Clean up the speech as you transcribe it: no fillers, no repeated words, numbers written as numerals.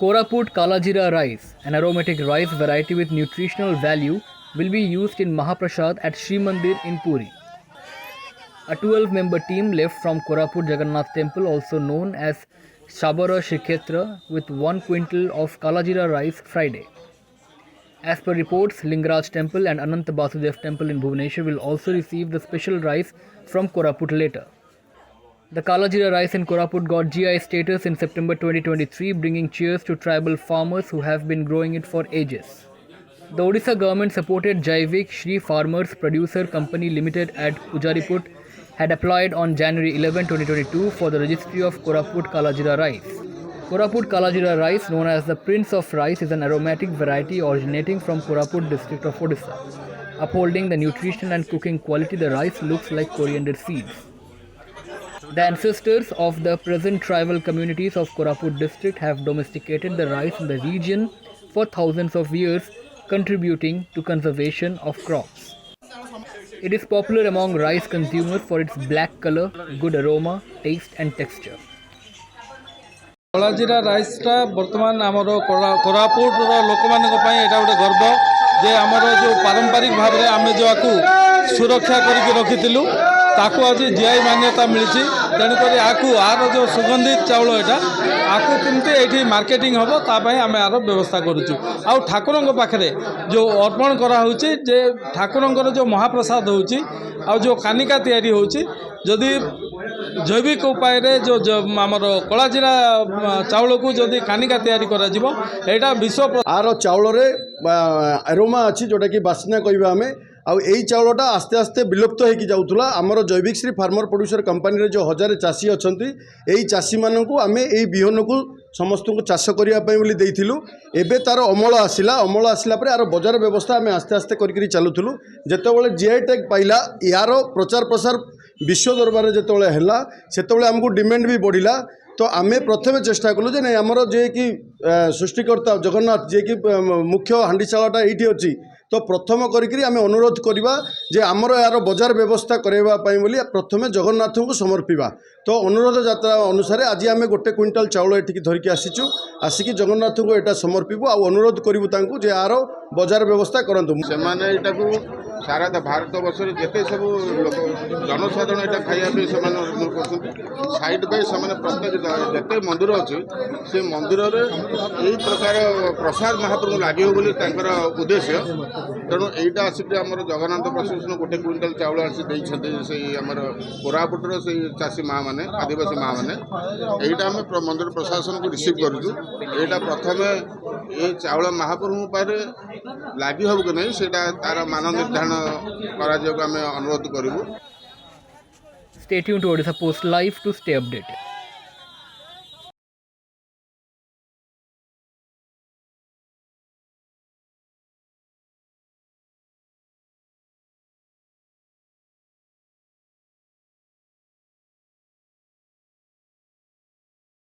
Koraput Kalajira rice, an aromatic rice variety with nutritional value, will be used in Mahaprasad at Sri Mandir in Puri. A 12-member team left from Koraput Jagannath Temple, also known as Shabara Shrikshetra, with 1 quintal of Kalajira rice Friday. As per reports, Lingaraj Temple and Ananta Basudev Temple in Bhubaneswar will also receive the special rice from Koraput later. The Kalajira rice in Koraput got GI status in September 2023, bringing cheers to tribal farmers who have been growing it for ages. The Odisha government supported Jaivik Shri Farmers Producer Company Limited at Pujariput had applied on January 11, 2022 for the registry of Koraput Kalajira rice. Koraput Kalajira rice, known as the Prince of Rice, is an aromatic variety originating from Koraput district of Odisha. Upholding the nutritional and cooking quality, the rice looks like coriander seeds. The ancestors of the present tribal communities of Koraput district have domesticated the rice in the region for thousands of years, contributing to conservation of crops. It is popular among rice consumers for its black color, good aroma, taste and texture. कलाजीरा राइसटा बर्तमान आमर कोरापुट लोक मान गोटे गर्व जे आमर जो पारंपरिक भाव में आम जो आपको सुरक्षा करके रखी ताकू आज जीआई मान्यता मिली तेणुक आर जो सुगंधित चाउल यहाँ आपको केमती ये मार्केटिंग हम तापाई आम यार व्यवस्था करुचु आ ठाकुर पाखे जो अर्पण कराऊँचे जे ठाकुर जो महाप्रसाद हो जो कानिका तैयारी होदी जैविक उपाय जो आमर कलाजीरा चाउल को जदि कानिका तैयारी करा एटा विश्व आर चाउल एरोमा अच्छी जोटा कि बास्ना कहवा आम आई चाउलटा आस्ते आस्ते विलुप्त होगी जाऊला आमर जैविक श्री फार्मर प्रोड्यूसर कंपनी जो 1000 चाषी अच्छा यही चाषी मानक आम यही बिहन को समस्त को चाष करने देलु एवं तार अमल आसला आर बजार व्यवस्था आम आस्ते आस्ते कर चलुलु जिते जीआई टैग पाइला यार प्रचार प्रसार विश्व दरबार जिते है आमको डिमांड भी बढ़ला तो आम प्रथम चेष्टा कलु जे नहीं आमर जे कि सृष्टिकर्ता जगन्नाथ जे कि मुख्य हांडीशालाटा ये अच्छी तो प्रथम करी आम अनुरोध करवा जे आमर यार बजार व्यवस्था करवाई प्रथम जगन्नाथ को समर्पिवा तो अनुरोध यात्रा अनुसार आज आम गोटे क्विंटाल चाउल ये धरिकी आसीचु आसिक जगन्नाथ को यहाँ समर्पू आ अनुरोध करूँ जे यार बजार व्यवस्था करूँ से सारा भारत वर्ष जिते सब लोक जनसाधारण यहाँ खायापी साइड बाय से प्रत्येक जिते मंदिर अच्छे से मंदिर में यही प्रकार प्रसाद महाप्रभु लगे बोली उद्देश्य तेणु यहाँ आसिक आम जगन्नाथ प्रशासन गोटे क्विंटाल चाउल आसी आमर कोरापुटर से चाषी माँ मैंने आदिवासी माँ मैंने यहाँ आम मंदिर प्रशासन को रिसीव करूँ यहाँ प्रथम ये चाउल महाप्रभु पारे लगी हब कि नहीं से तार मान निर्धारण करा अनुरोध करूँ। Stay tuned to Odisha Post Live to stay updated.